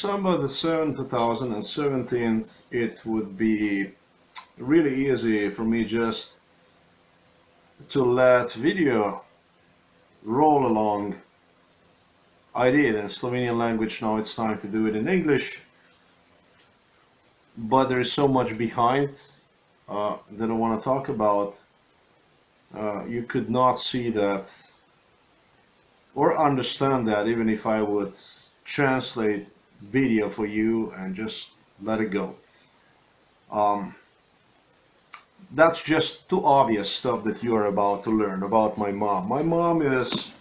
December the 7th, 2017, it would be really easy for me just to let video roll along. I did in Slovenian language, now it's time to do it in English, but there's so much behind that I want to talk about. You could not see that or understand that even if I would translate video for you and just let it go. Um, that's just too obvious stuff that you are about to learn about my mom. My mom is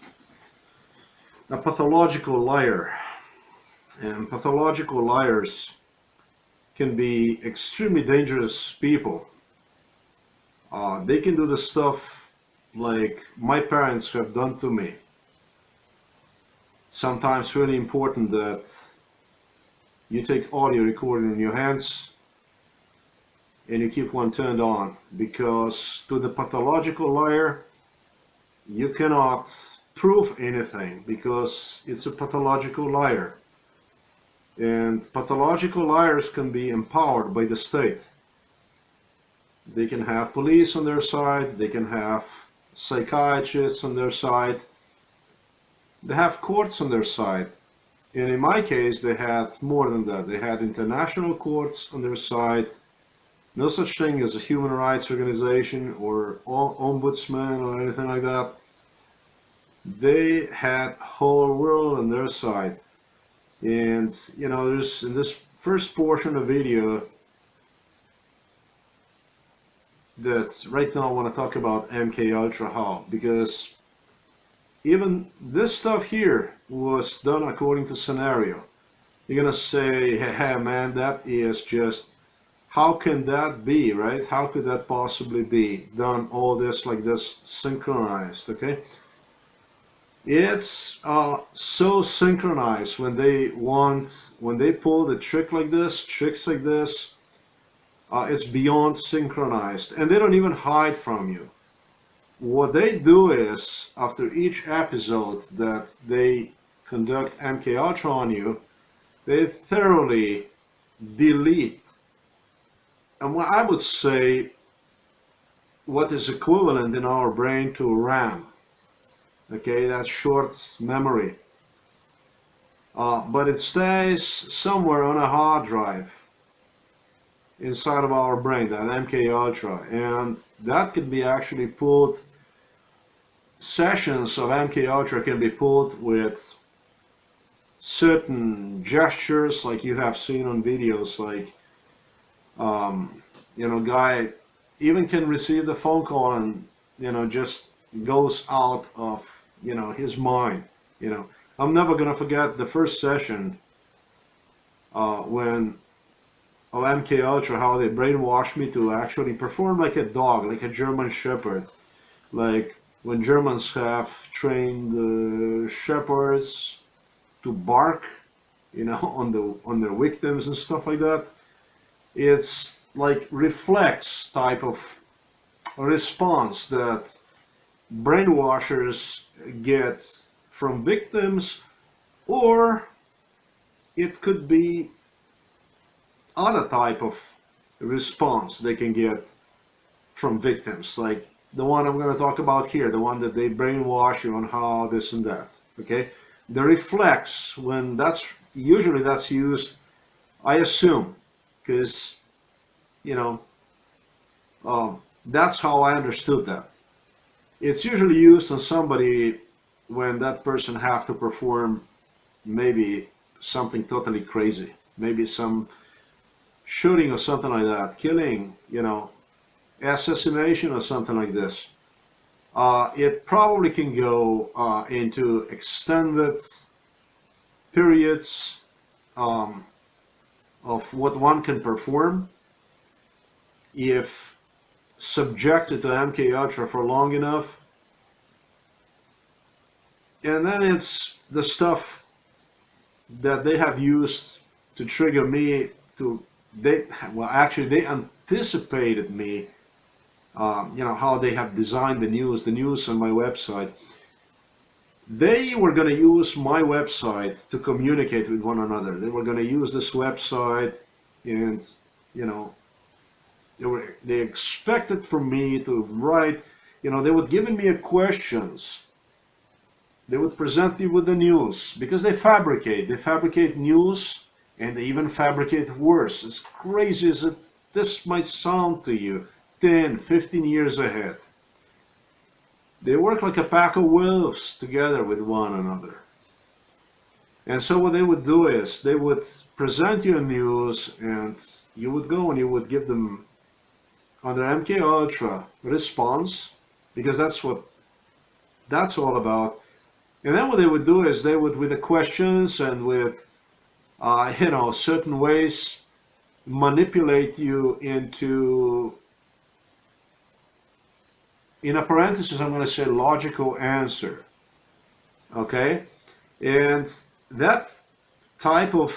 a pathological liar, and pathological liars can be extremely dangerous people. They can do the stuff like my parents have done to me. Sometimes really important that you take audio recording in your hands and you keep one turned on, because to the pathological liar you cannot prove anything because it's a pathological liar, and pathological liars can be empowered by the state. They can have police on their side, they can have psychiatrists on their side, they have courts on their side. And in my case, they had more than that. They had international courts on their side. No such thing as a human rights organization or ombudsman or anything like that. They had whole world on their side. And you know, there's in this first portion of the video that right now I want to talk about MK Ultra how, because even this stuff here was done according to scenario. You're gonna say, hey man, that is just, how can that be, right? How could that possibly be done, all this like this synchronized? Okay, it's so synchronized when they pull the trick like this, tricks like this, it's beyond synchronized, and they don't even hide from you. What they do is, after each episode that they conduct MK Ultra on you, they thoroughly delete, and what I would say, what is equivalent in our brain to RAM. Okay, that's short memory. But it stays somewhere on a hard drive inside of our brain, that MK Ultra, and that can be actually pulled. Sessions of MK Ultra can be pulled with certain gestures, like you have seen on videos, like you know, guy even can receive the phone call and, you know, just goes out of, you know, his mind. You know, I'm never gonna forget the first session when of MK Ultra, how they brainwashed me to actually perform like a dog, like a German Shepherd, like when Germans have trained shepherds to bark, you know, on their victims and stuff like that. It's like reflex type of response that brainwashers get from victims, or it could be other type of response they can get from victims, like the one I'm going to talk about here, the one that they brainwash you on how this and that. Okay, the reflex, when that's usually that's used, I assume, because you know, that's how I understood that. It's usually used on somebody when that person have to perform maybe something totally crazy, maybe some shooting or something like that, killing, you know, assassination or something like this. It probably can go into extended periods of what one can perform if subjected to MK Ultra for long enough. And then it's the stuff that they have used to trigger me to, well actually they anticipated me, you know, how they have designed the news on my website. They were going to use my website to communicate with one another. They were going to use this website, and you know, they expected from me to write. You know, they would give me questions. They would present me with the news because they fabricate. They fabricate news, and they even fabricate worse. As crazy as this might sound to you, 10, 15 years ahead. They work like a pack of wolves together with one another. And so what they would do is they would present you news, and you would go and you would give them under MK Ultra response, because that's what that's all about. And then what they would do is they would, with the questions and with certain ways, manipulate you into, in a parenthesis, I'm going to say logical answer. Okay, and that type of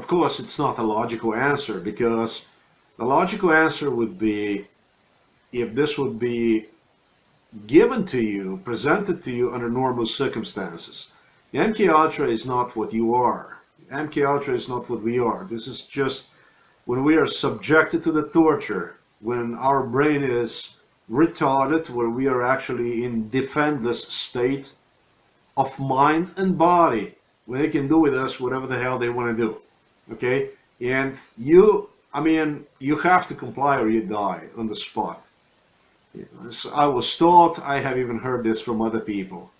course, it's not a logical answer, because the logical answer would be if this would be given to you, presented to you under normal circumstances. The MK Ultra is not what you are. MK Ultra is not what we are. This is just when we are subjected to the torture, when our brain is retarded, where we are actually in defenseless state of mind and body, where they can do with us whatever the hell they want to do. Okay? And you have to comply or you die on the spot. I was taught, I have even heard this from other people.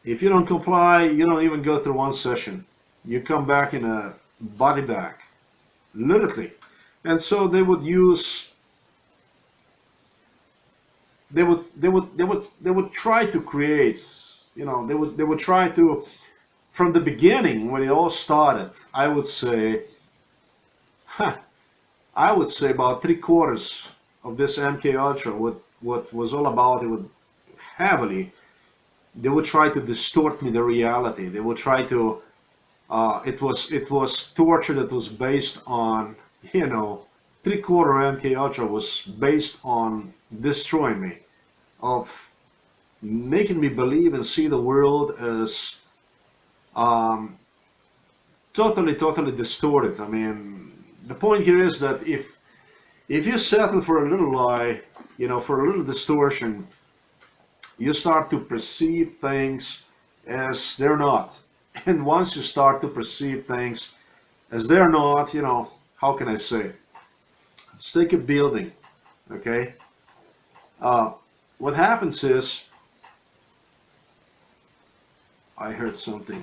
If you don't comply, you don't even go through one session. You come back in a body bag, literally. And so they would use, they would try to create, they would try to, from the beginning when it all started, I would say about 3/4 of this MK Ultra, what was all about, it would heavily, they would try to distort me the reality. They would try to, it was torture that was based on, 3/4 MK Ultra was based on destroying me, of making me believe and see the world as totally distorted. I mean, the point here is that if you settle for a little lie, for a little distortion, you start to perceive things as they're not. And once you start to perceive things as they're not, how can I say? Let's take a building, okay? What happens is, I heard something.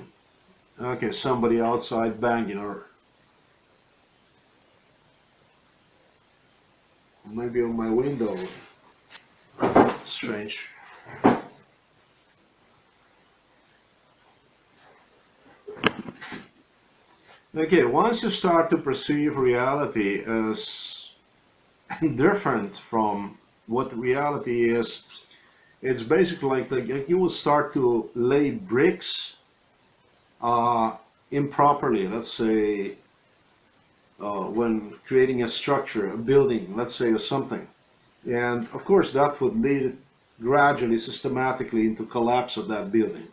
Okay, somebody outside banging, or maybe on my window. Strange. Okay, once you start to perceive reality as different from what reality is, it's basically like you will start to lay bricks improperly. Let's say when creating a structure, a building, let's say, or something. And of course that would lead gradually, systematically, into collapse of that building.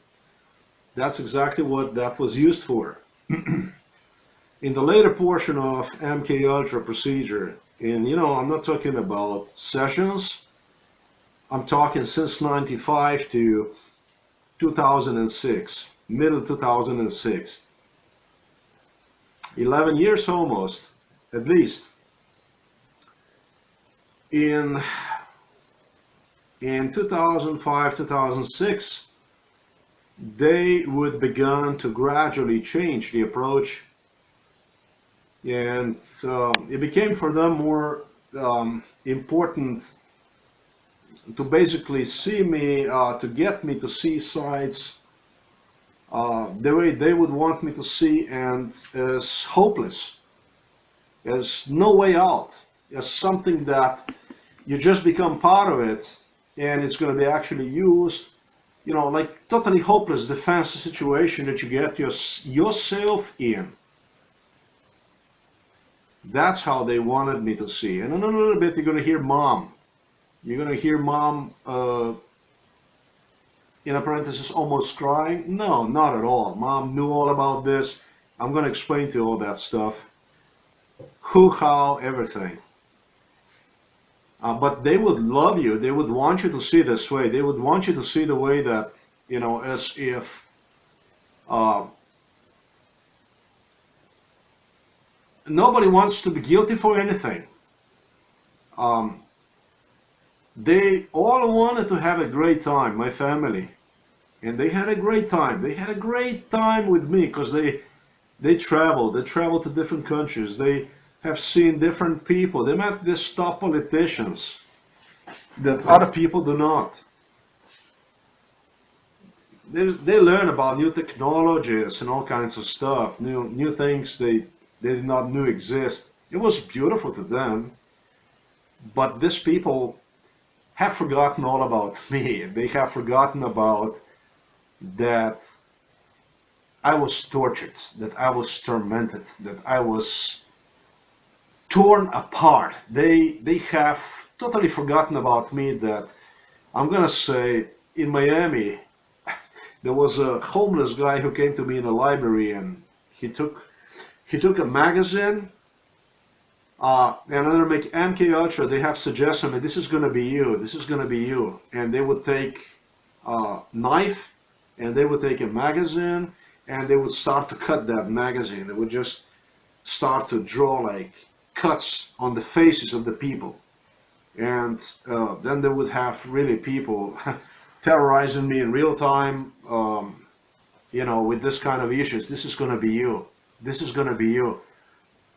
That's exactly what that was used for. In the later portion of MK Ultra procedure, and I'm not talking about sessions, I'm talking since 95 to 2006, middle 2006. 11 years almost, at least. In 2005, 2006, they would begin to gradually change the approach, and it became for them more important to basically see me, to get me to see sides the way they would want me to see, and as hopeless, as no way out, as something that you just become part of it, and it's going to be actually used, like totally hopeless defensive situation that you get yourself in. That's how they wanted me to see. And in a little bit, you're going to hear mom. You're going to hear mom in a parenthesis, almost crying. No, not at all. Mom knew all about this. I'm going to explain to you all that stuff. Who, how, everything. But they would love you. They would want you to see this way. They would want you to see the way that, as if uh, nobody wants to be guilty for anything. Um, they all wanted to have a great time, my family. And they had a great time. They had a great time with me because they traveled. They traveled to different countries. They have seen different people. They met these top politicians that other people do not. They learn about new technologies and all kinds of stuff, new things they did not know exist. It was beautiful to them, but these people have forgotten all about me. They have forgotten about that I was tortured, that I was tormented, that I was torn apart. They have totally forgotten about me. That I'm gonna say, in Miami, there was a homeless guy who came to me in a library, and he took a magazine. And under MK Ultra, they have suggested me, this is gonna be you, this is gonna be you, and they would take a knife, and they would take a magazine, and they would start to cut that magazine. They would just start to draw like cuts on the faces of the people, and then they would have really people terrorizing me in real time, with this kind of issues. This is going to be you. This is going to be you.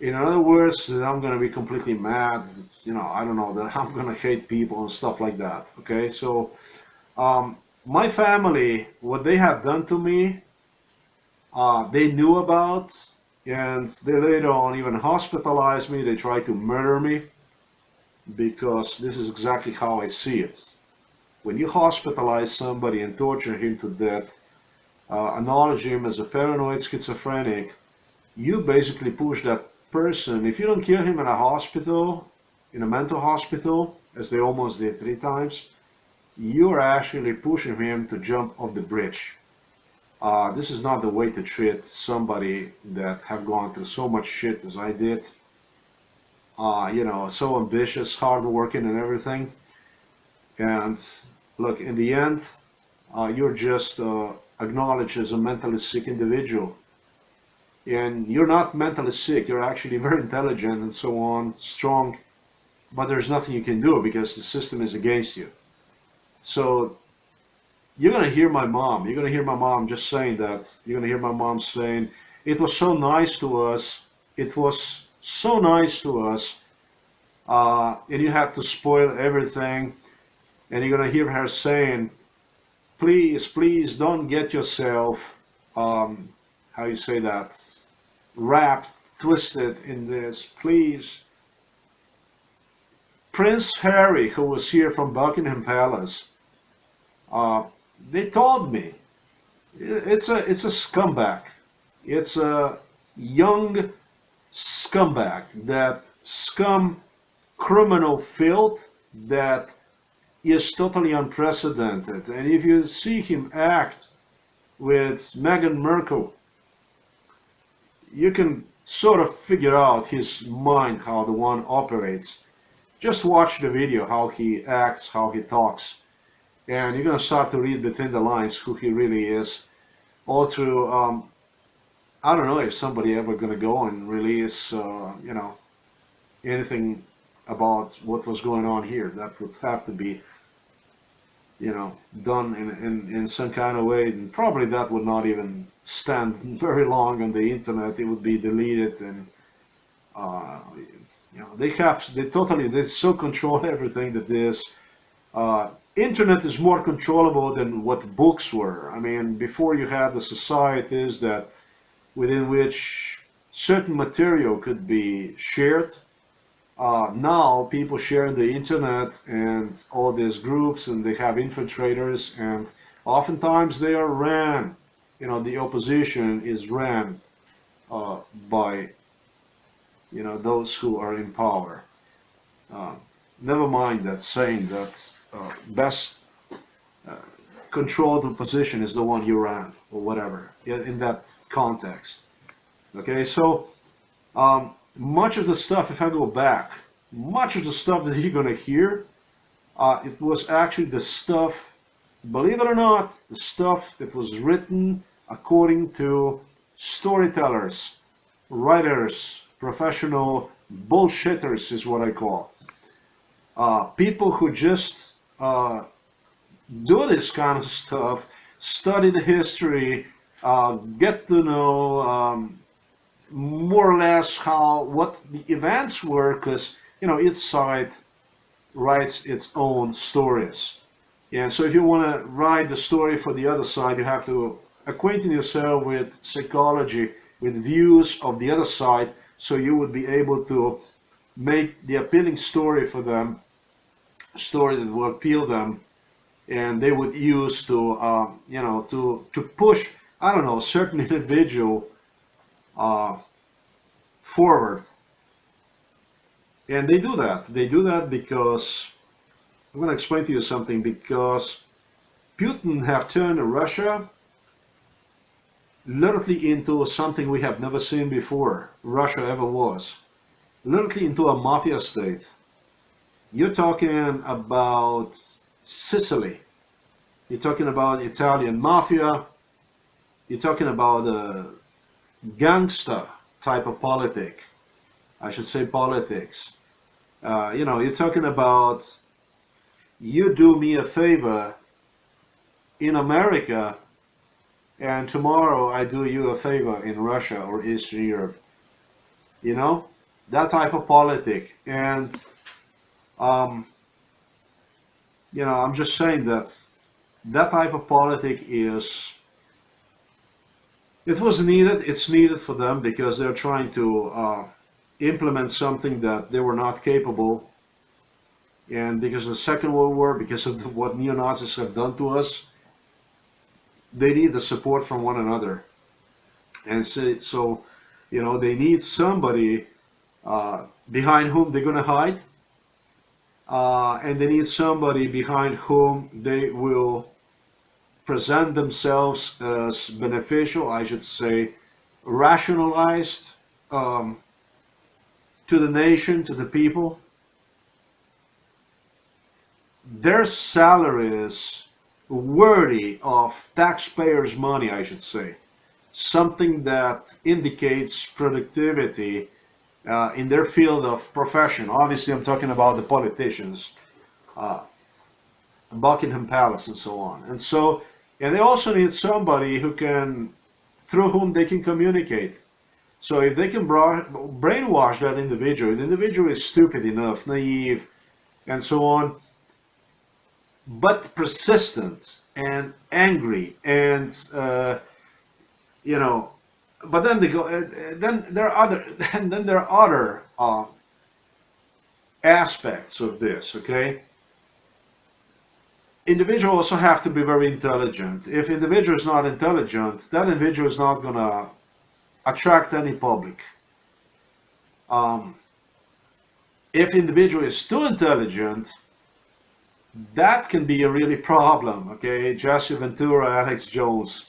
In other words, that I'm going to be completely mad. I don't know, that I'm going to hate people and stuff like that. Okay, so my family, what they have done to me, they knew about, and they later on even hospitalized me. They tried to murder me, because this is exactly how I see it. When you hospitalize somebody and torture him to death, acknowledge him as a paranoid schizophrenic, you basically push that person. If you don't kill him in a hospital, in a mental hospital, as they almost did 3 times, you're actually pushing him to jump off the bridge. This is not the way to treat somebody that have gone through so much shit as I did. So ambitious, hardworking, and everything. And look, in the end, you're just acknowledged as a mentally sick individual. And you're not mentally sick, you're actually very intelligent and so on, strong, but there's nothing you can do because the system is against you. So you're going to hear my mom. You're going to hear my mom just saying that. You're going to hear my mom saying, it was so nice to us. It was so nice to us. And you had to spoil everything. And you're going to hear her saying, please, please don't get yourself, how you say that, wrapped, twisted in this, please. Prince Harry, who was here from Buckingham Palace, they told me it's a scumbag. It's a young scumbag, that scum criminal filth that is totally unprecedented. And if you see him act with Meghan Markle, you can sort of figure out his mind, how the one operates. Just watch the video, how he acts, how he talks, and you're going to start to read between the lines who he really is. All through, I don't know if somebody ever going to go and release, anything about what was going on here. That would have to be, done in some kind of way, and probably that would not even stand very long on the internet. It would be deleted, and they so control everything that this internet is more controllable than what books were. I mean, before you had the societies that within which certain material could be shared. Now people share the internet and all these groups, and they have infiltrators, and oftentimes they are ran. The opposition is ran by those who are in power. Never mind that saying that best control the position is the one you ran, or whatever, in that context. Okay, so much of the stuff, if I go back, much of the stuff that you're going to hear, it was actually the stuff, believe it or not, the stuff that was written according to storytellers, writers, professional bullshitters is what I call. People who just do this kind of stuff, study the history, get to know more or less what the events were, because each side writes its own stories. And so if you want to write the story for the other side, you have to acquaint yourself with psychology, with views of the other side, so you would be able to make the appealing story for them, a story that will appeal them, and they would use to to push, I don't know, a certain individual forward. And they do that. They do that because, I'm going to explain to you something, because Putin have turned Russia literally into something we have never seen before Russia ever was. Literally into a mafia state. You're talking about Sicily. You're talking about Italian mafia. You're talking about a gangster type of politic. I should say politics. You're talking about, you do me a favor in America, and tomorrow I do you a favor in Russia or Eastern Europe. That type of politic. And I'm just saying that that type of politic it was needed. It's needed for them because they're trying to implement something that they were not capable. And because of the Second World War, because of what neo-Nazis have done to us, they need the support from one another. And so they need somebody behind whom they're going to hide. And they need somebody behind whom they will present themselves as beneficial, I should say, rationalized to the nation, to the people. Their salaries worthy of taxpayers' money, I should say. Something that indicates productivity in their field of profession. Obviously, I'm talking about the politicians, Buckingham Palace and so on. And they also need somebody through whom they can communicate. So if they can brainwash that individual, the individual is stupid enough, naive, and so on, but persistent and angry, and but then they go. Then there are other aspects of this. Okay, individuals also have to be very intelligent. If individual is not intelligent, that individual is not gonna attract any public. If individual is too intelligent, that can be a really problem. Okay, Jesse Ventura, Alex Jones.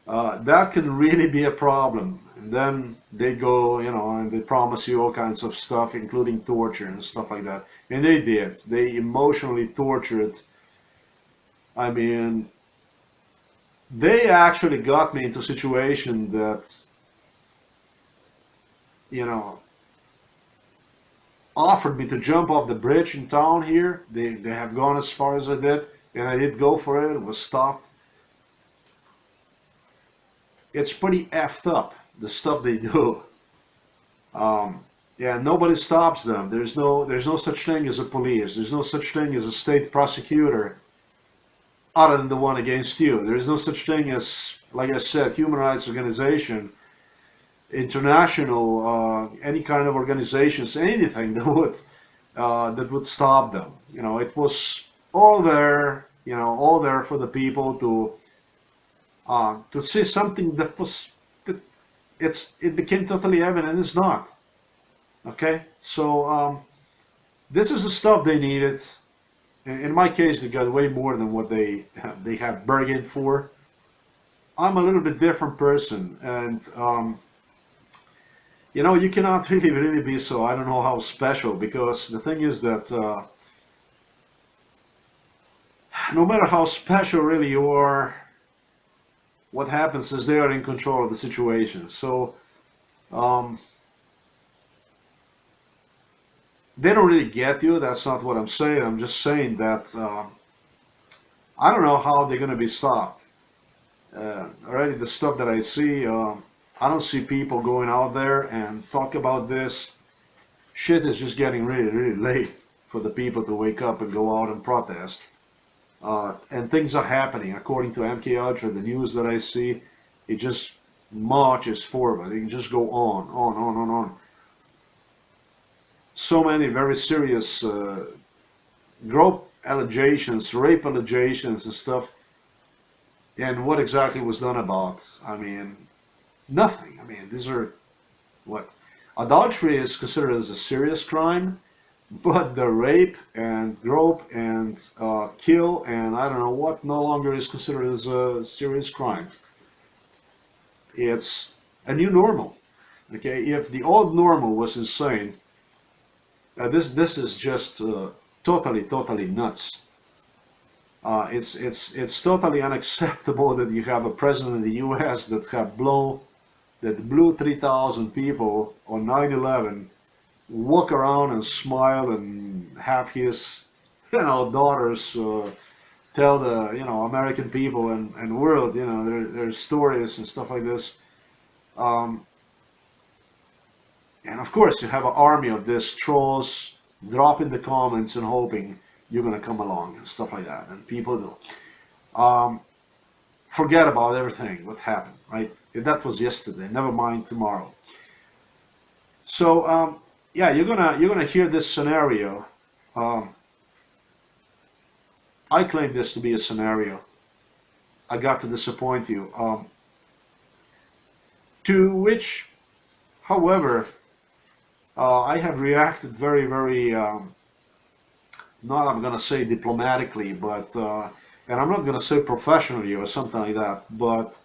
That can really be a problem. And then they go, and they promise you all kinds of stuff, including torture and stuff like that. And they did. They emotionally tortured. I mean, they actually got me into a situation that, offered me to jump off the bridge in town here. They have gone as far as I did, and I did go for it. It was stopped. It's pretty effed up, the stuff they do. Yeah, nobody stops them. There's no such thing as a police. There's no such thing as a state prosecutor other than the one against you. There is no such thing as, like I said, human rights organization, international, any kind of organizations, anything that would stop them. It was all there, all there for the people to see something that it became totally evident it's not. Okay, so this is the stuff they needed. In my case, they got way more than what they have bargained for. I'm a little bit different person, and you know, you cannot really be so, I don't know how special, because the thing is that no matter how special really you are, what happens is they are in control of the situation. So um, they don't really get you. That's not what I'm saying. I'm just saying that I don't know how they're going to be stopped. Already the stuff that I see, I don't see people going out there and talk about this. Shit is just getting really late for the people to wake up and go out and protest. And things are happening according to MK Ultra. The news that I see, it just marches forward. It can just go on. So many very serious group allegations, rape allegations and stuff. And what exactly was done about? I mean, nothing. I mean, these are what? Adultery is considered as a serious crime, but the rape and grope and kill and I don't know what no longer is considered as a serious crime. It's a new normal. Okay, if the old normal was insane, this is just totally nuts. It's totally unacceptable that you have a president in the U.S. that blew 3,000 people on 9/11, walk around and smile and have his daughters tell the American people and world their stories and stuff like this. Um, and of course you have an army of these trolls dropping the comments and hoping you're gonna come along and stuff like that, and people do. Forget about everything what happened, right? That was yesterday. Never mind tomorrow. So yeah, you're gonna hear this scenario. Um, I claim this to be a scenario. I got to disappoint you. To which, however, I have reacted very, not I'm gonna say diplomatically, but and I'm not gonna say professionally or something like that, but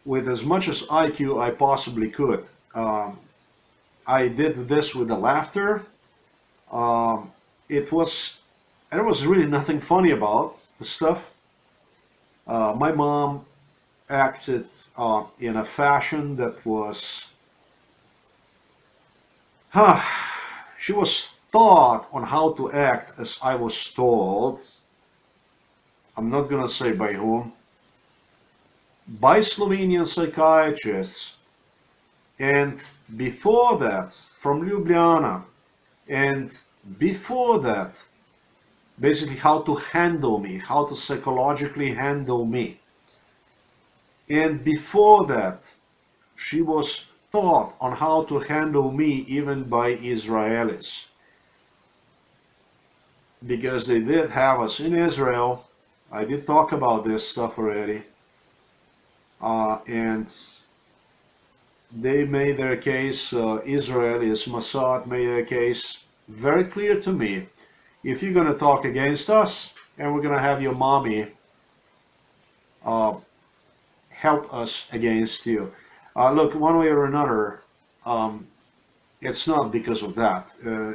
with as much as IQ I possibly could. I did this with the laughter. Um, it was there was really nothing funny about the stuff. My mom acted in a fashion that was, huh, she was taught on how to act as I was told. I'm not gonna say by whom. By Slovenian psychiatrists, and before that, from Ljubljana, and before that, basically how to handle me, how to psychologically handle me. And before that, she was taught on how to handle me even by Israelis. Because they did have us in Israel. I did talk about this stuff already. And they made their case, Israelis, Mossad made their case very clear to me. If you're going to talk against us, and we're going to have your mommy help us against you. Look, one way or another, it's not because of that.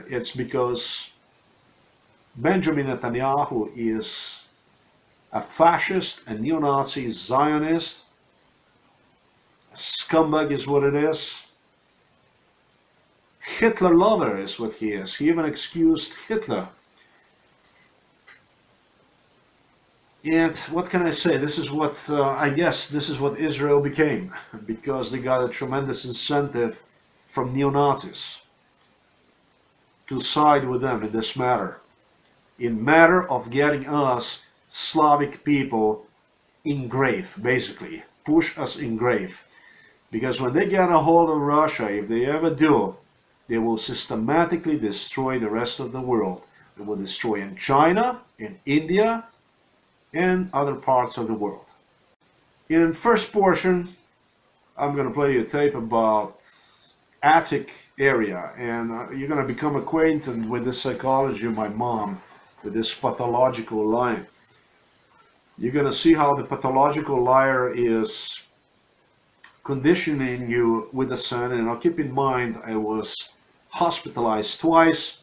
It's because Benjamin Netanyahu is a fascist, a neo-Nazi, Zionist, a scumbag is what it is. Hitler lover is what he is. He even excused Hitler. And what can I say? This is what, I guess, this is what Israel became, because they got a tremendous incentive from neo-Nazis to side with them in this matter. In matter of getting us, Slavic people, in grave, basically. Push us in grave. Because when they get a hold of Russia, if they ever do, they will systematically destroy the rest of the world. They will destroy in China, in India, and other parts of the world. In the first portion, I'm going to play you a tape about Attic area, and you're going to become acquainted with the psychology of my mom with this pathological lying. You're going to see how the pathological liar is conditioning you with the sun. And now keep in mind, I was hospitalized twice.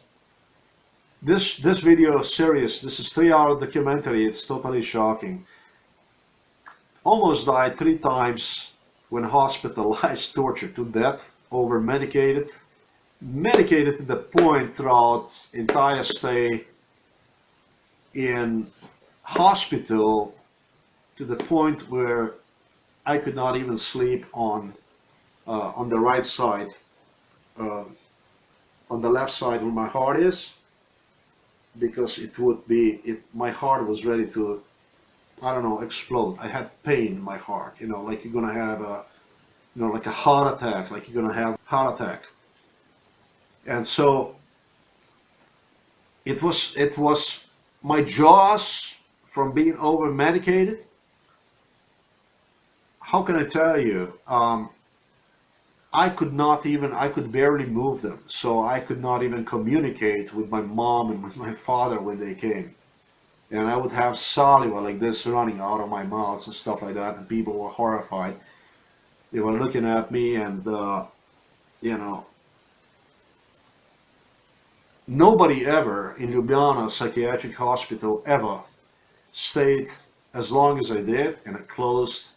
This video is serious. This is 3-hour documentary. It's totally shocking. Almost died 3 times when hospitalized, tortured to death, over medicated to the point throughout entire stay in hospital, to the point where I could not even sleep on the right side, on the left side where my heart is, because my heart was ready to, I don't know, explode. I had pain in my heart, you know, like you're gonna have like a heart attack, like you're gonna have heart attack. And so it was my jaws from being over medicated. How can I tell you? I could barely move them, so I could not even communicate with my mom and with my father when they came. And I would have saliva like this running out of my mouth and stuff like that, and people were horrified. They were looking at me, and you know, nobody ever in Ljubljana Psychiatric Hospital ever stayed as long as I did in a closed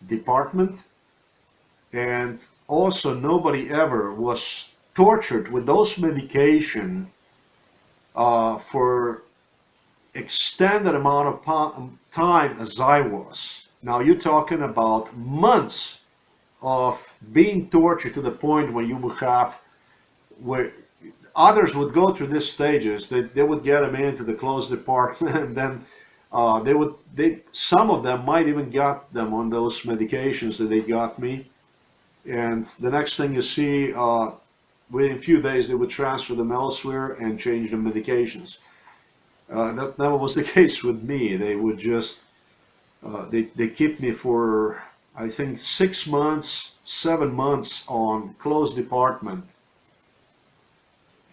department. And also nobody ever was tortured with those medication for extended amount of time as I was. Now you're talking about months of being tortured to the point where you would have, where others would go through these stages. They would get them into the closed department, and then some of them might even got them on those medications that they got me. And the next thing you see, within a few days, they would transfer them elsewhere and change the medications. That never was the case with me. They would just, they keep me for, I think, 6 months, 7 months on closed department.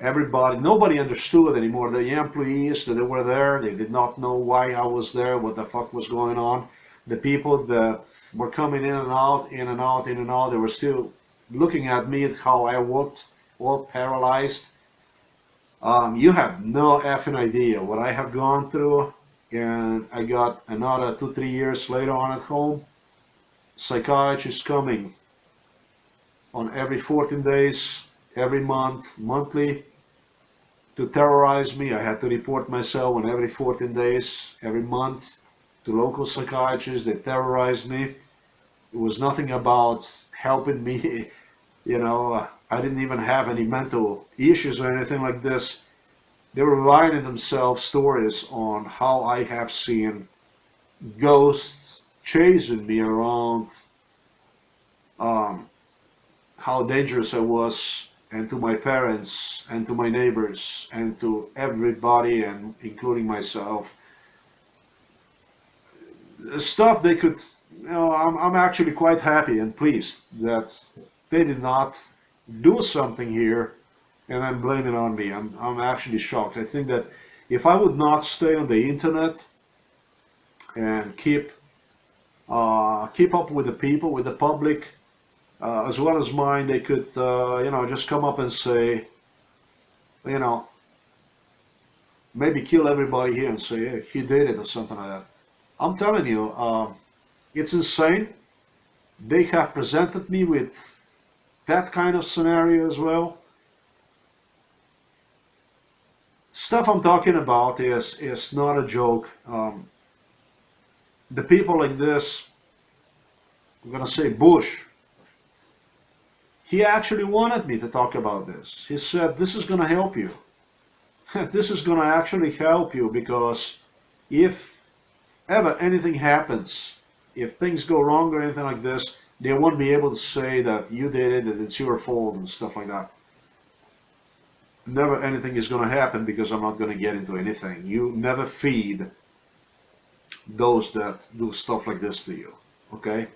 Nobody understood anymore. The employees that were there, they did not know why I was there, what the fuck was going on. The people that were coming in and out, in and out, in and out, they were still looking at me at how I walked, all paralyzed. You have no effing idea what I have gone through, and I got another 2-3 years later on at home. Psychiatrists coming on every 14 days, every month, monthly, to terrorize me. I had to report myself on every 14 days, every month, to local psychiatrists. They terrorized me. It was nothing about helping me. You know, I didn't even have any mental issues or anything like this. They were writing themselves stories on how I have seen ghosts chasing me around, how dangerous I was, and to my parents, and to my neighbors, and to everybody, and including myself. Stuff they could, you know, I'm actually quite happy and pleased that they did not do something here and then blame it on me. I'm actually shocked. I think that if I would not stay on the internet and keep up with the people, with the public, as well as mine, they could, you know, just come up and say, you know, maybe kill everybody here and say, hey, he did it or something like that. I'm telling you, it's insane. They have presented me with that kind of scenario as well. Stuff I'm talking about is not a joke. The people like this, I'm gonna say Bush, he actually wanted me to talk about this. He said, this is gonna help you. This is gonna actually help you, because if ever anything happens, if things go wrong or anything like this, they won't be able to say that you did it, that it's your fault and stuff like that. Never anything is going to happen, because I'm not going to get into anything. You never feed those that do stuff like this to you, okay?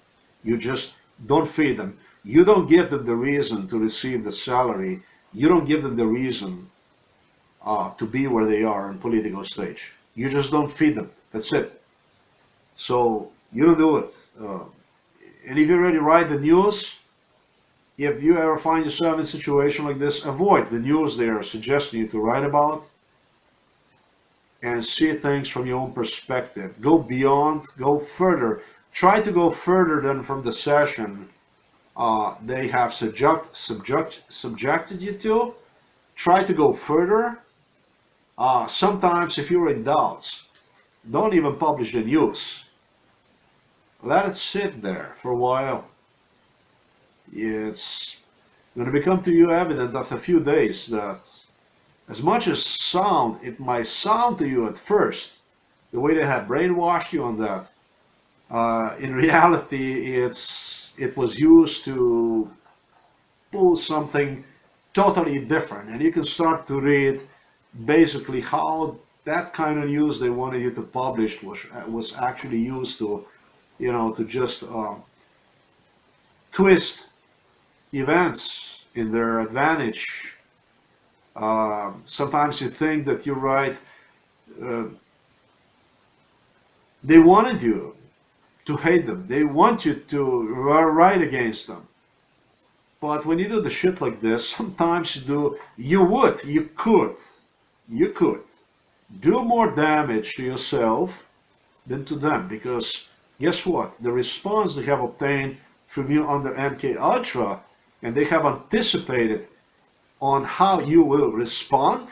You just don't feed them. You don't give them the reason to receive the salary. You don't give them the reason to be where they are on political stage. You just don't feed them. That's it. So you don't do it. And if you already write the news, if you ever find yourself in a situation like this, avoid the news they are suggesting you to write about and see things from your own perspective. Go beyond, go further. Try to go further than from the session they have subjected you to. Try to go further. Sometimes if you're in doubts, don't even publish the news. Let it sit there for a while. It's going to become to you evident after a few days that as much as it might sound to you at first, the way they have brainwashed you on that, in reality it was used to pull something totally different. And you can start to read basically how that kind of news they wanted you to publish was actually used to, to just twist events in their advantage. Sometimes you think that you're right. They wanted you to hate them. They want you to write against them. But when you do the shit like this, sometimes you could do more damage to yourself than to them. Because guess what? The response they have obtained from you under MK Ultra, and they have anticipated on how you will respond,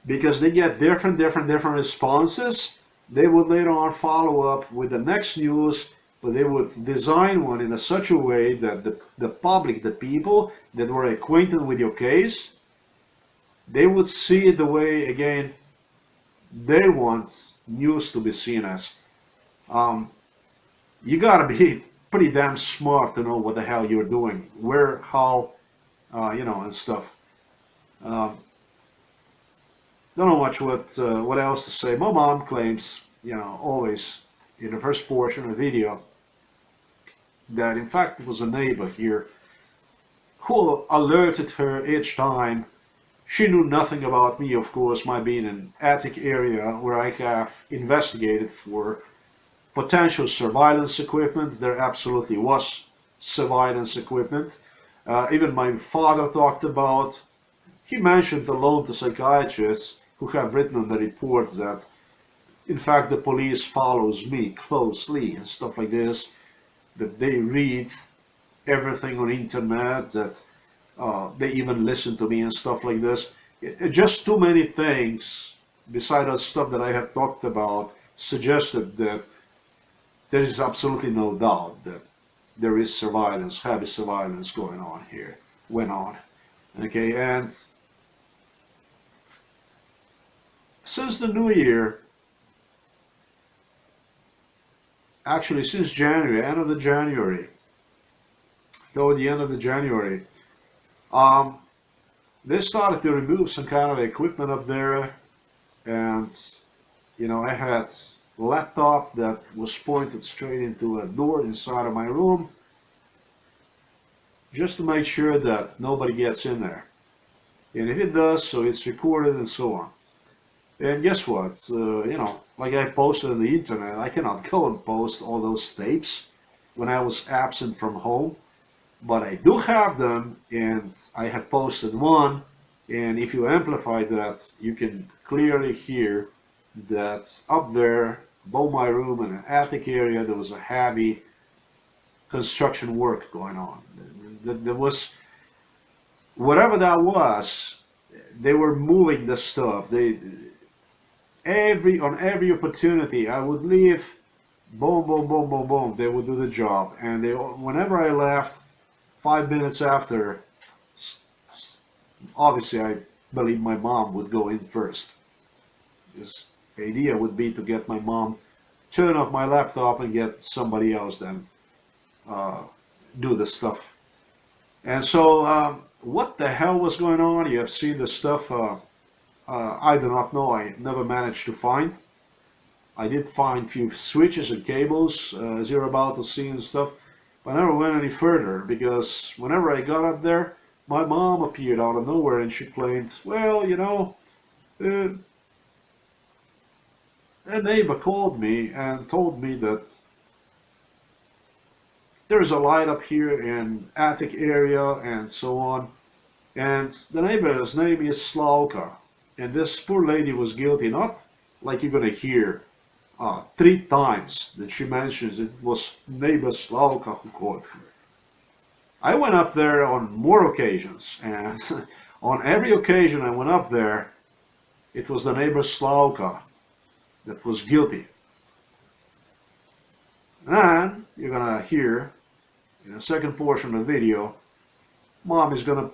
because they get different responses. They would later on follow up with the next news, but they would design one in such a way that the public, the people that were acquainted with your case, they would see it the way, again, they want news to be seen as. You gotta be pretty damn smart to know what the hell you're doing, where, how, and stuff. Don't know much what else to say. My mom claims, always in the first portion of the video, that in fact it was a neighbor here who alerted her each time. She knew nothing about me, of course, my being in an attic area where I have investigated for potential surveillance equipment. There absolutely was surveillance equipment. Even my father talked about, he mentioned alone to psychiatrists who have written on the report that in fact the police follows me closely and stuff like this, that they read everything on the internet, that they even listen to me and stuff like this. Just too many things beside the stuff that I have talked about suggested that there is absolutely no doubt that there is surveillance, heavy surveillance going on here, went on. Okay, and since the new year, actually since January, end of the January, toward the end of the January, they started to remove some kind of equipment up there, and I had a laptop that was pointed straight into a door inside of my room, just to make sure that nobody gets in there. And if it does, so it's recorded and so on. And guess what? Like I posted on the internet, I cannot go and post all those tapes when I was absent from home, but I do have them, and I have posted one. And if you amplify that, you can clearly hear that up there above my room in an attic area, there was a heavy construction work going on. There was, whatever that was, they were moving the stuff. On every opportunity, I would leave, boom, boom, boom, boom, boom, they would do the job. And whenever I left, 5 minutes after, obviously I believe my mom would go in first. Because the idea would be to get my mom, turn off my laptop and get somebody else then do the stuff. And so what the hell was going on? You have seen the stuff. I do not know. I never managed to find. I did find a few switches and cables, as you're about to see and stuff, but I never went any further, because whenever I got up there, my mom appeared out of nowhere and she claimed, well, uh, a neighbor called me and told me that there's a light up here in attic area and so on. And the neighbor's name is Slauka. And this poor lady was guilty, not like you're gonna hear 3 times that she mentions it was neighbor Slauka who called her. I went up there on more occasions, and on every occasion I went up there, it was the neighbor Slauka that was guilty. And you're gonna hear in the second portion of the video, Mom is gonna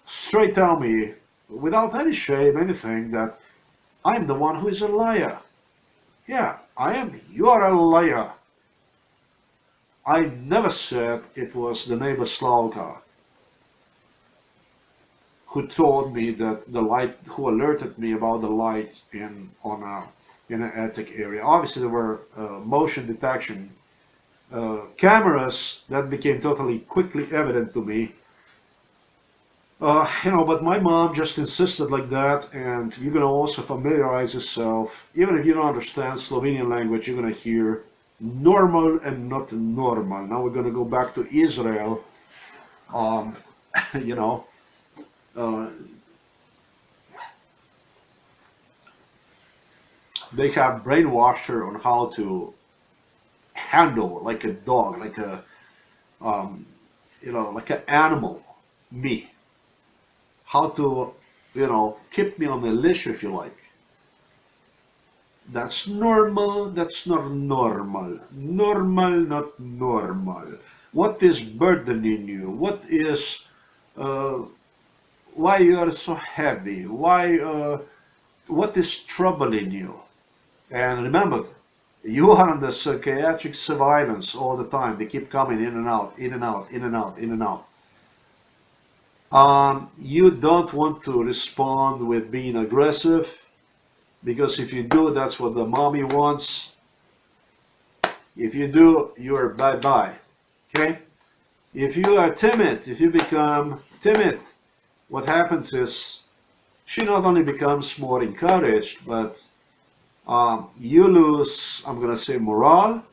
straight tell me, without any shame, anything, that I'm the one who is a liar. Yeah, I am. You are a liar. I never said it was the neighbor Slauka who told me that the light, who alerted me about the light in an attic area. Obviously, there were motion detection cameras that became totally quickly evident to me. But my mom just insisted like that, and you're gonna also familiarize yourself. Even if you don't understand Slovenian language, you're gonna hear normal and not normal. Now we're gonna go back to Israel. Um, you know, uh, they have brainwashed her on how to handle like a dog, like a like an animal, me. How to, keep me on the leash if you like. That's normal, that's not normal. Normal, not normal. What is burdening you? What is, why you are so heavy? What is troubling you? And remember, you are under psychiatric surveillance all the time. They keep coming in and out, in and out, in and out, in and out. You don't want to respond with being aggressive, because if you do, that's what the mommy wants. If you do, you're bye-bye. Okay? If you are timid, if you become timid, what happens is she not only becomes more encouraged, but you lose, I'm gonna say, morale,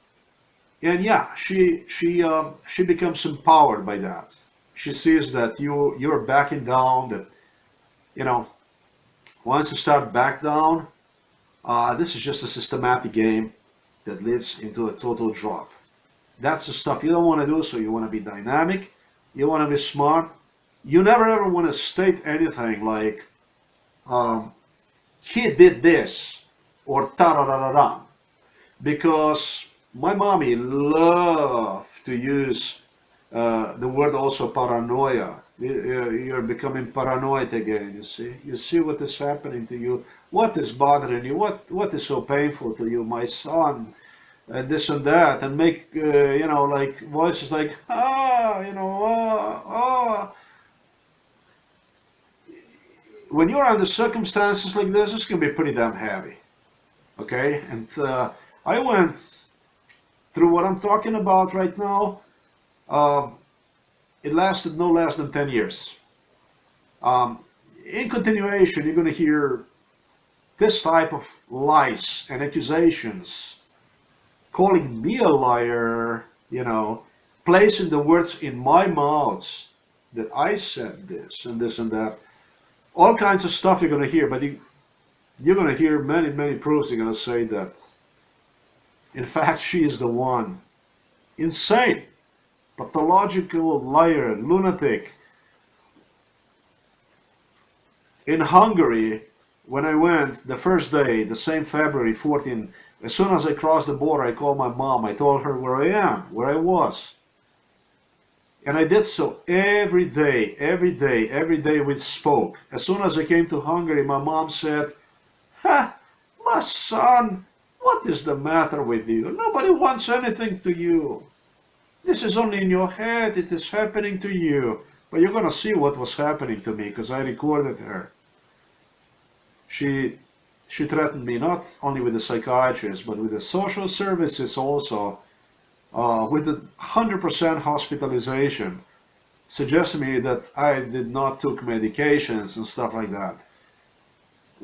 and yeah, she becomes empowered by that. She sees that you're backing down. That once you start back down, this is just a systematic game that leads into a total drop. That's the stuff you don't want to do. So you want to be dynamic. You want to be smart. You never ever want to state anything like he did this or tararararam, because my mommy loved to use the word also paranoia. You're becoming paranoid again, you see. You see what is happening to you, what is bothering you, what is so painful to you, my son, and this and that, and make, like voices like, When you're under circumstances like this can be pretty damn heavy, okay? And I went through what I'm talking about right now. It lasted no less than 10 years. In continuation, you're going to hear this type of lies and accusations, calling me a liar, placing the words in my mouth that I said this and this and that. All kinds of stuff you're going to hear, but you're going to hear many, many proofs. You're going to say that, in fact, she is the one. Insane, pathological liar, lunatic. In Hungary, when I went the first day, the same February 14, as soon as I crossed the border, I called my mom. I told her where I am, where I was. And I did so every day, every day, every day we spoke. As soon as I came to Hungary, my mom said, "Ha, my son, what is the matter with you? Nobody wants anything to you. This is only in your head, it is happening to you." But you're going to see what was happening to me, because I recorded her. She threatened me not only with the psychiatrist, but with the social services also, with the 100% hospitalization, suggesting me that I did not took medications and stuff like that.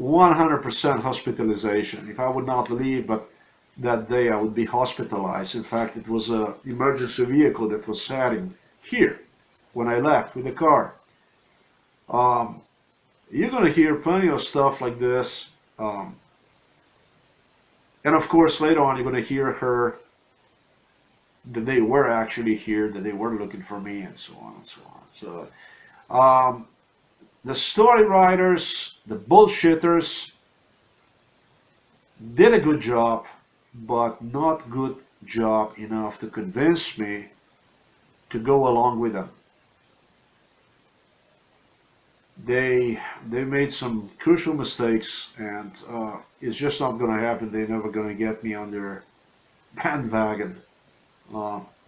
100% hospitalization. If I would not leave, but that day I would be hospitalized. In fact, it was an emergency vehicle that was heading here when I left with the car. Um, you're going to hear plenty of stuff like this. Um, and of course, later on, you're going to hear her that they were actually here, that they were looking for me, and so on and so on. So, the story writers, the bullshitters, did a good job, but not good job enough to convince me to go along with them. They made some crucial mistakes, and it's just not going to happen. They're never going to get me on their bandwagon.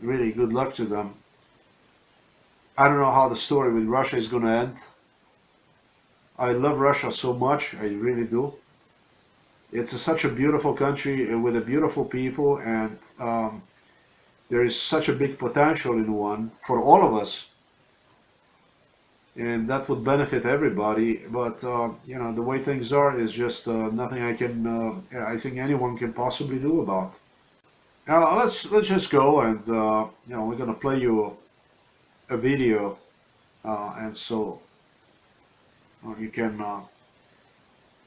Really, good luck to them. I don't know how the story with Russia is going to end. I love Russia so much, I really do. It's such a beautiful country with a beautiful people, and there is such a big potential in one for all of us, and that would benefit everybody. But you know, the way things are is just nothing I think anyone can possibly do about. Now let's just go and you know, we're gonna play you a video, and so you can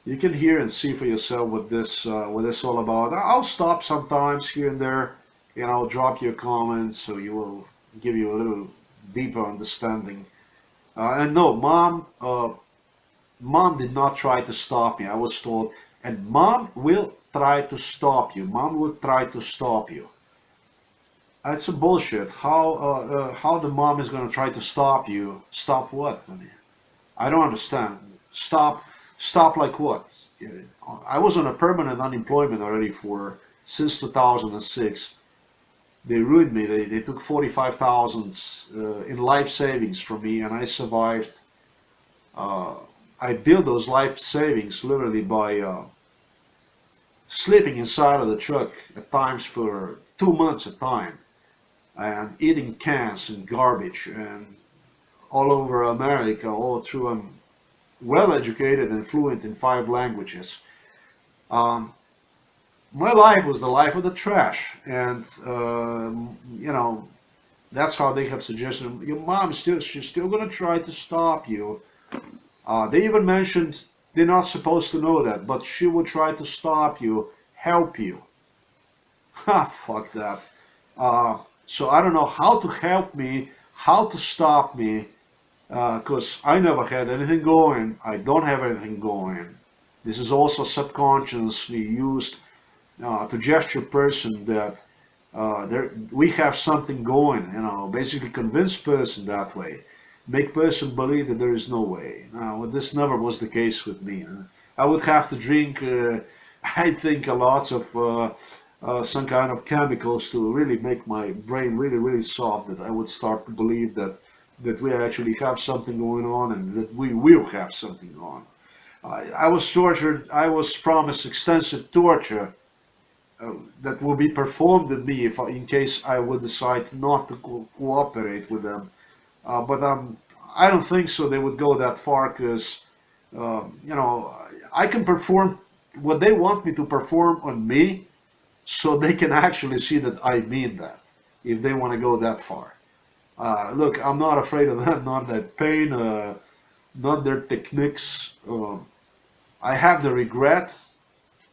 you can hear and see for yourself what this all about. I'll stop sometimes here and there, and I'll drop you a comment so you will give you a little deeper understanding. And no, mom did not try to stop me. I was told, and mom will try to stop you. Mom will try to stop you. That's a bullshit. How the mom is gonna try to stop you? Stop what? I mean, I don't understand. Stop like what? I was on a permanent unemployment already for since 2006. They ruined me. They took 45,000 in life savings from me, and I survived. Uh, I built those life savings literally by sleeping inside of the truck at times for 2 months at a time, and eating cans and garbage, and all over America, all through. I'm well educated and fluent in 5 languages. Um, my life was the life of the trash, and you know, that's how they have suggested. Your mom she's still gonna try to stop you. They even mentioned they're not supposed to know that, but she will try to stop you, help you. Ha, fuck that. So I don't know how to help me, how to stop me, because I never had anything going. I don't have anything going. This is also subconsciously used to gesture person that we have something going, you know, basically convince person that way, make person believe that there is no way. Now, this never was the case with me. I would have to drink, I think, a lot of some kind of chemicals to really make my brain really, really soft, that I would start to believe that we actually have something going on and that we will have something on. I was tortured. I was promised extensive torture that will be performed at me if, in case I would decide not to cooperate with them. But I don't think so. They would go that far because you know, I can perform what they want me to perform on me, so they can actually see that I mean that. If they want to go that far, look, I'm not afraid of them. Not that pain. Not their techniques. I have the regret.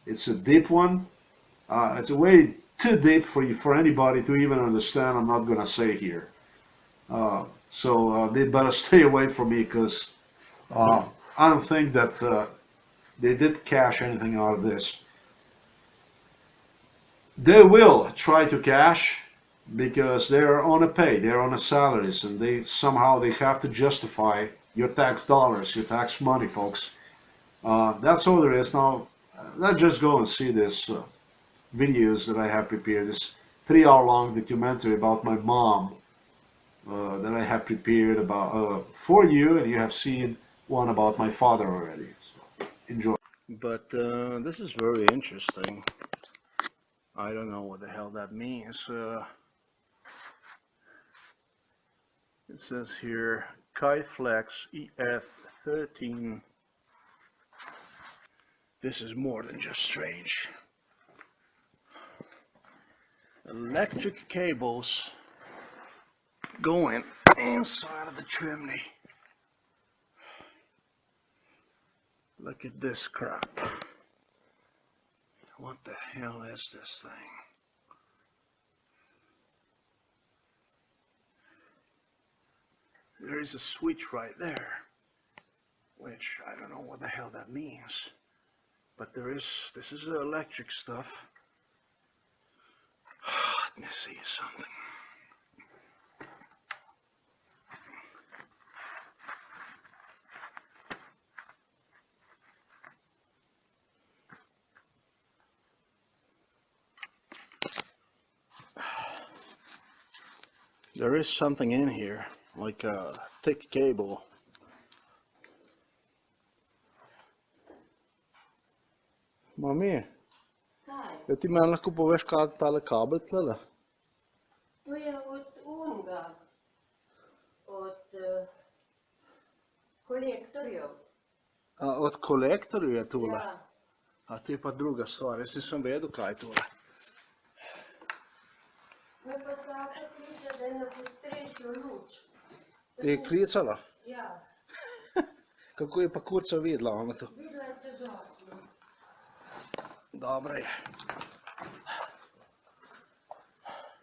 It's a deep one. It's a way too deep for anybody to even understand. I'm not gonna say here. So they better stay away from me because I don't think that they did cash anything out of this. They will try to cash because they're on a pay, they're on a salaries, and they have to justify your tax dollars, your tax money, folks. That's all there is. Now, let's just go and see this videos that I have prepared. This 3 hour long documentary about my mom that I have prepared about for you, and you have seen one about my father already. So enjoy. But this is very interesting. I don't know what the hell that means. It says here Kyflex EF13 This is more than just strange. Electric cables going inside of the chimney. Look at this crap. What the hell is this thing? There is a switch right there, which I don't know what the hell that means. But this is the electric stuff. Let me see something. There is something in here, like a thick cable. Mami, ja ti meni lahko poveš, kaj je tale kabel tlele? To je od unga, od kolektorjev. A, od kolektorjev je tole? Ja, A to je pa druga stvar, jaz nisem vedel, kaj je tole. me pa slaba kliče, da je na podstrešju luč. Je klicala? Ja, Kako je pa kurca videla ona to? videla je čez okno. Dobro je.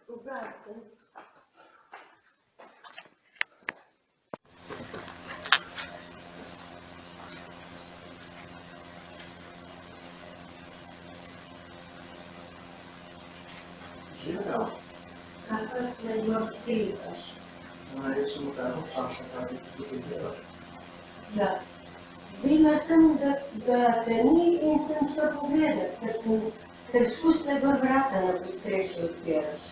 Ugasem. Ja. Kako me jo skrivaš? Jaz sem ukazal Saša, kaj ti tukaj delaš. Ja, videla sem, da te ni in sem šla pogledat, ker spustle gor vrata na podstrešju odpiraš.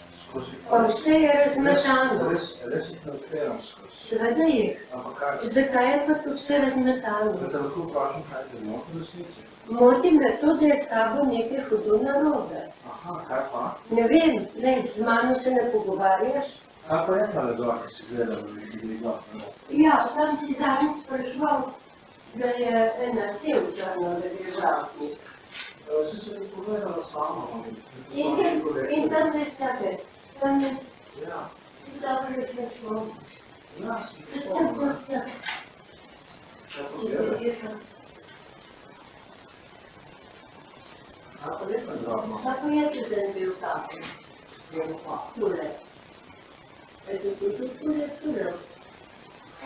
Pa vse je razmetano. Res jih ne odpiram skozi. Seveda jih. Ampak kaj? Zakaj je pa to vse razmetano? Da te lahko vprašam, kaj te moti v resnici? Moti me to, da je s tabo nekaj hudo narobe. Aha, kaj pa? Ne vem, lej, z mano se ne pogovarjaš? Kaj pa je tale dol, ki si gledal, da bi bili gor? Ja, tam si zadnjič spraševal, da je ena cev črna, da gre vratnik. Si se mi povedala sama, In tam je čakaj, tam je, Ja, ti dobro rečeš, ja, si spomnila. Kaj pa gledaj? Kaj pa je pa zgodno? Kako je če dan bil tako? Tule. Eto, tule.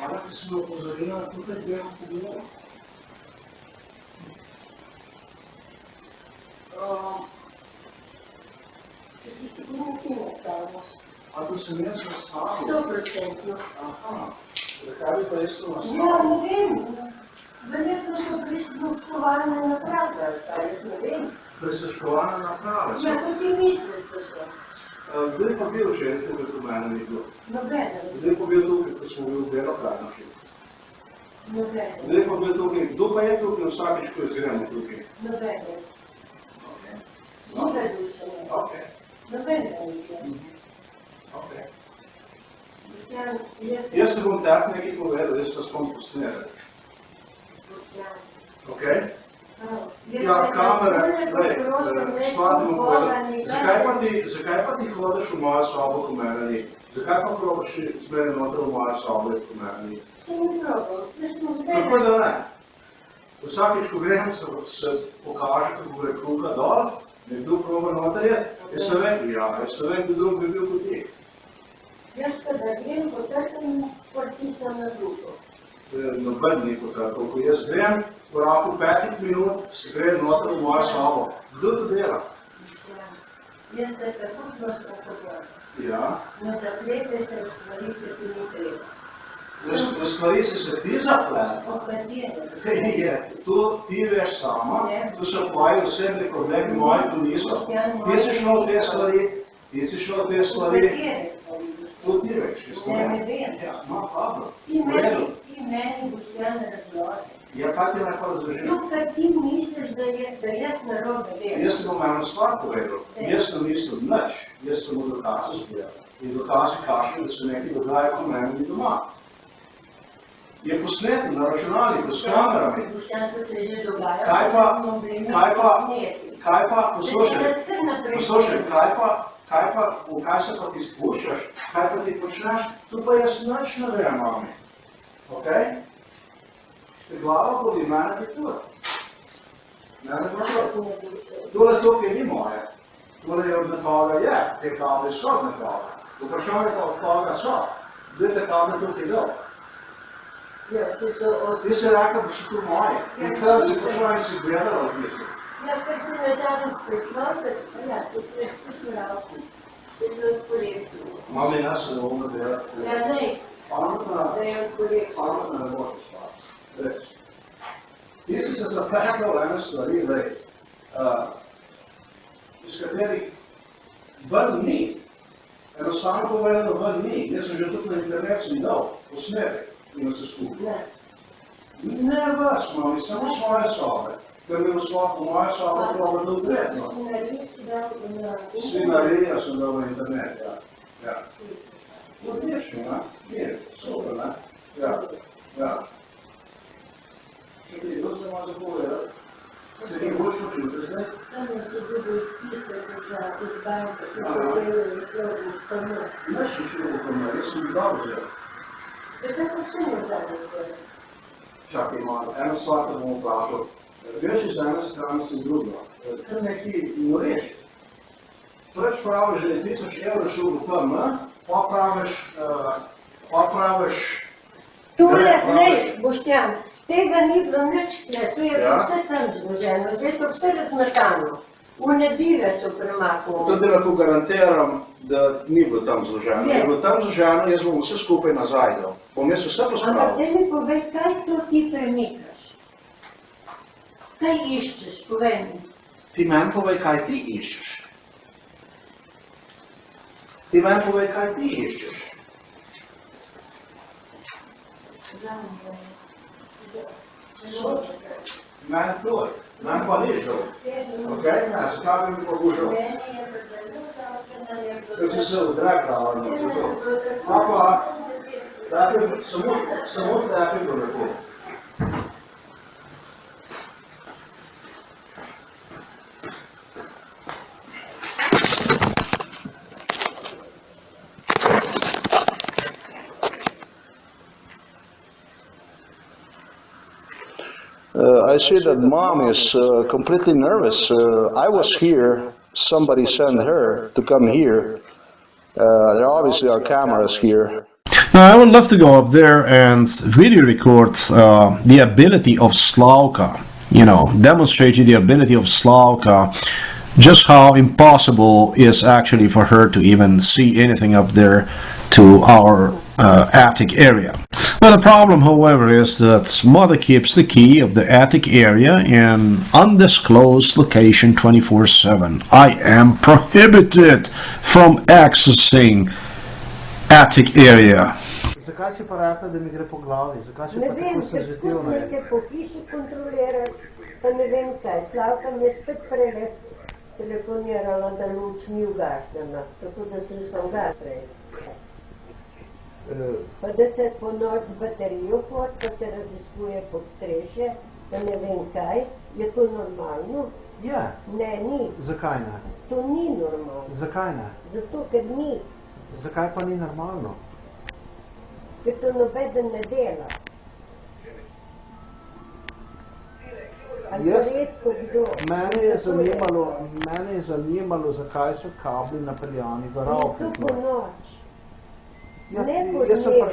Ona, ki si me opozorila, tukaj gremo pogledati. Če si sigurno ti nastavila. A to sem jaz nastavil? 100%. Aha, zakaj bi pa jaz to nastavil? Ja, ne vem. Verjetno so prisluškovalne naprave, ali jaz ne vem. Prisluškovalne naprave so. Ja, to ti misliš, da so. Kdo je pa bil še tukaj, ko mene ni bilo? Nobeden. Kdo je pa bil tukaj, ko smo bili v Belokrajnoši? Nobeden. Kdo je pa bil tukaj? Kdo pa je tukaj vsakič, ko izgremo tukaj? Nobeden. Okay. Druga duša ne. Okay. Nobeden duša. Okay. Boštjan, Jaz se bom tak nekaj povedal, jaz pa spom posnetek. Boštjan. Okay? Jaz Ja, te kamera, prosim, ne stvar ti bom Boga, povedal. nikar Zakaj pa ti hodiš v mojo sobo, ko mene ni? Zakaj pa probaš z mene noter v mojo sobo, ko mene ni? se mi probal, da smo Tako zdaj. da ne. Vsakič, ko grem, se pokaže, kako gre kruha dol, nekdo proba noter je, jaz se vem, kdo drug bi bil kot ti. Jaz kada grem, potrkam, pritisnem na drugo. Noben ni potrkal. Ko jaz grem, v roku 5 minut, se gre noter v mojo sobo. Kdo to dela? Jaz te tako prosim pogledam. Ja. Ne zapletaj se v stvari, ki ti ni treba. V stvari se ti zaplet. O katere? To ti veš sama, Ne. to so tvoji osebni problemi, moji to niso. Ti si šla v te stvari, O katere stvari? to ti veš. jaz Ne, vem. ne vem. Ja, no, dobro. Ti V redu. meni Boštjan razloži. Ja, kaj ti lahko razložim? To, kar ti misliš, da jaz narobe delam. Jaz ti bom eno stvar povedal. Jaz ne mislim nič, jaz sem v dokaze zbral. In dokazi kažejo, da se nekaj dogaja, ko mene ni doma. je posnet na računalniku s kamerami. Boštjan, to se že dogaja, Kaj da pa, smo bili kaj pa, posneti. kaj pa, Da se poslušaj, nas kar naprej poslušaj, kaj pa, v kaj se pa ti spuščaš, kaj pa ti počneš, tu pa jaz nič ne vem, mami. Okej? Te glava boli, mene ti tudi. Mene ti tudi. Tole tukaj ni moje. Tole je od nekoga je, te kable so od nekoga. Vprašanje pa od koga so. Kdo te kable tukaj dal? Ja, to so od... Ti si rekel, da so tu moji. In kaj si vprašanje si gledala v misli? Ja, ker si me danes priklopil, ja, to je posmeral. To je bilo korektno. Mami, nas se ovo delati. Ja, ne, Pametna, da je korektno. pametna ne boš stvar. Reč. Ti si se zatekal ene stvari, iz katerih ven ni. Enostavno povedano ven ni. Jaz sem že tudi na internet sem dal, posnetek in vse skupaj. Ne. Ne vas, mami, samo svoje sobe. Ker mi v moje sobe to bo odredno. Svinarij si dal na... Svinarija sem dal v internet, ja. Ja. Odlično, ne? Je, super, ne? Ja, ja. Še ti, kdo se ima zapovedati? Se ti boš počutil zdaj? Tam se dobil izpisati za izbanke, ki so delali slovni pomoč. Ne si šel v kamer, jaz sem dal vzel. Zakaj pa še ne zadnje? Čakaj malo, eno stvar te bom vprašal. Veš iz ene strane si drugo. Kar neki moreš. Preč praviš, da je 1000 evrov šel v tam, pa praviš... Tole, glej, Boštjan, tega ni bilo nič tle, to je Ja. vse tam zloženo, zdaj to vse razmetano. V nebile so premaknili. To lahko garantiram, da ni bilo tam zloženo. Je. Je bilo tam zloženo, jaz bom vse skupaj nazaj dal. Bom jaz vse Ampak pospravil. daj mi povej, kaj to ti premikaš? Kaj iščeš, povej mi. Ti meni povej, kaj ti iščeš. Ti meni povej, kaj ti iščeš. Meni tvoj. Meni pa ni žal. Okej, ne, zakaj bi mi pogužal? Ker si se odrekla, ali ne, zato. Pa, samo tebi bo lepo. I see that mom is completely nervous. I was here. Somebody sent her to come here. There obviously are cameras here. Now, I would love to go up there and video record the ability of Slavka. You know, demonstrate the ability of Slavka. Just how impossible is actually for her to even see anything up there to our attic area. Well, the problem, however, is that mother keeps the key of the attic area in undisclosed location 24/7. I am prohibited from accessing attic area. Zakaj si pa rekla, da mi gre po glavi? Zakaj si Ne pa vem, tako ker senzitivna? skusnete po hiši kontrolirati, pa ne vem kaj. Slavka mi je spet prej telefonirala, da luč ni ugašljena, tako da sem šla ugasniti prej. Pa da se po noč baterijo pod, pa se raziskuje podstrešje, pa ne vem kaj. Je to normalno? Je. Ne, ni. Zakaj ne? To ni normalno. Zakaj ne? Zato, ker ni. Zakaj pa ni normalno? Ker to nobeden ne dela. Ali pa Jaz- redko kdo. Mene je zanimalo, zakaj so kabli napeljani v To ravkih. po noč. Ja, ne po jaz sem dnevu.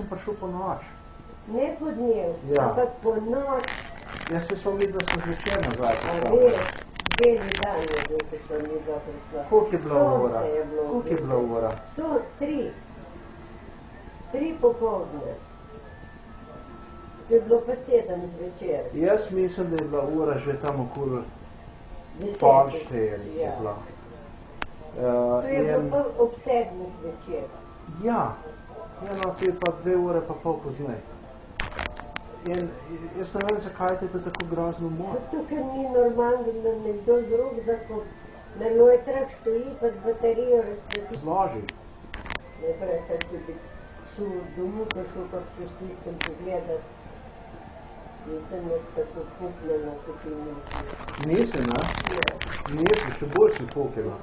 prišel po noč. Ne po dnev, Ja. ampak po noč. Jaz se sem videl, da sem zvečer nazaj A prišel. res, beli dan je bil, ko sem midva prišla. Koliko je bila ura? Sonce je bilo. Koliko je bila ura? So 3. 3 popoldne. To je bilo pa 7 zvečer. Jaz mislim, da je bila ura že tam okoli 10. pol 4 je Ja. bila. To je bilo In, pa ob 7 zvečer. ja, no, to je pa 2 ure pa pol pozneje. In jaz ne vem, zakaj te to tako grozno mora. Zato, ker ni normalno, da nekdo z rukzakom na lojtrah stoji, pa z baterijo razsveti. Zloži. Ne pravi, kaj ti bi šel domov, pa šel pa s tistem pogledat. Nisem jaz tako kupljena, kot je nekaj. Nisi, ne? Nisi, še bolj si pokjena.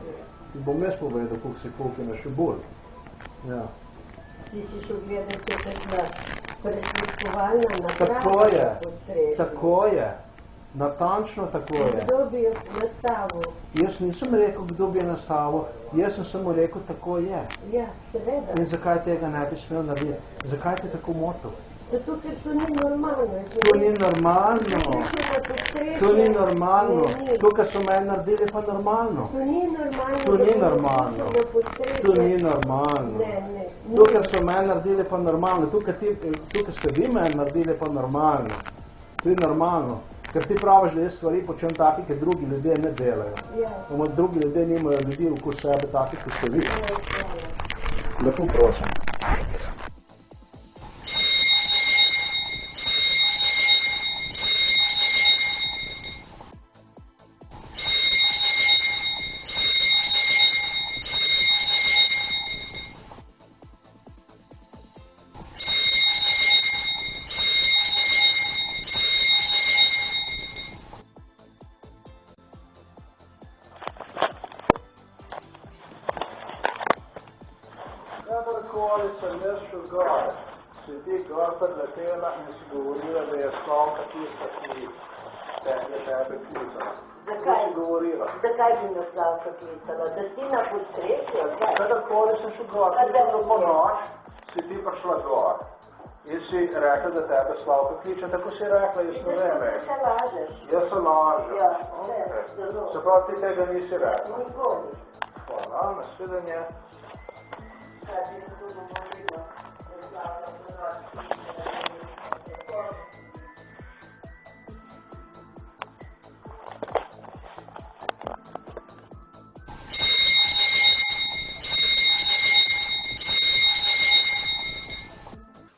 Ti bom jaz povedal, koliko si pokjena, še bolj. Ja. Ti si šel gledat, če kakšna presluškovalna naprava. Tako je, tako je. Natančno tako je. Kdo bi jo nastavil? Jaz nisem rekel, kdo bi jo nastavil, jaz sem samo rekel, tako je. Ja, seveda. In zakaj tega ne bi smel narediti? Zakaj te tako motil? Zato, ker to ni normalno. To ni normalno. To ni normalno. To, kar so meni naredili, pa normalno. To ni normalno. To ni normalno. To ni normalno. To, kar so meni naredili, pa normalno. To, kar ste vi meni naredili, pa normalno. To je normalno. Ker ti praviš, da jaz stvari počnem taki, ker drugi ljudje ne delajo. Ampak drugi ljudje nimajo ljudi okoli sebe taki, kot ste vi. Lepo prosim. Kadarkoli sem jaz šel gor, si ti gor predletela in si govorila, da je Slavka tista, ki je tebe klicala. Zakaj? Si govorila. Zakaj bi me Slavka klicala? Da si na podstrešju? Kadarkoli sem šel gor, ti bilo po noč, si ti prišla gor. In si rekla, da tebe Slavka kliče, tako si rekla, jaz ne vem več. Se lažeš. Jaz se lažem. Ja, Okay. zelo. Se pravi, ti tega nisi rekla. Nikoli. Hvala, nasvidenje. Kaj bi to govorila? Da Slavka po noč.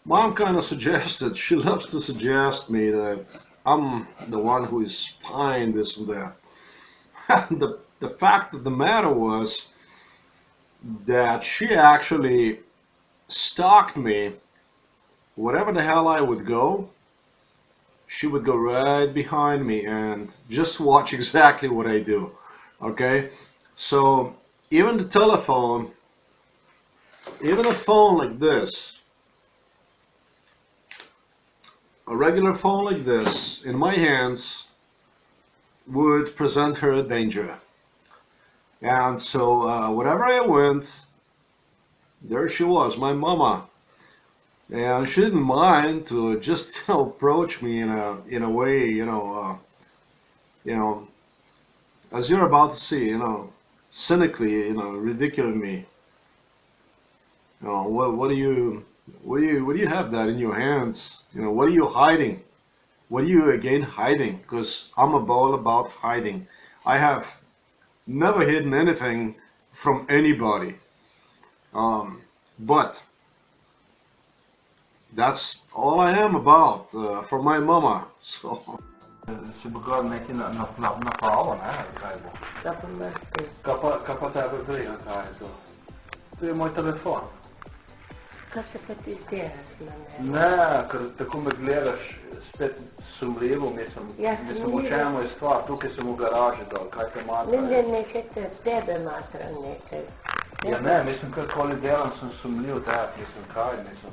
Mom kind of suggested, she loves to suggest me that I'm the one who is spying this and that. The fact of the matter was that she actually stalked me. Wherever the hell I would go, she would go right behind me and just watch exactly what I do. Okay? So even the telephone, even a phone like this, a regular phone like this in my hands would present her a danger. And so wherever I went, there she was, my mama. And she didn't mind to just approach me in a way, as you're about to see, cynically, ridiculing me. What do you have that in your hands? What are you hiding? What are you again hiding? Because I'm all about hiding. I have never hidden anything from anybody. But that's all I am about for my mama. So. Si bo neki napal, ne? Kaj bo? Da pa mrtvi. Kaj pa tebe briga, kaj je to? To je moj telefon. Kaj se pa ti delaš na mene? Ne, ker tako me gledaš spet sumljivo, mislim, o čemu je stvar, tukaj sem v garaži dol, kaj te matra. Ne, nekaj tebe matra nekaj. Ja ne, mislim, karkoli delam, sem sumljiv, mislim, kaj, mislim.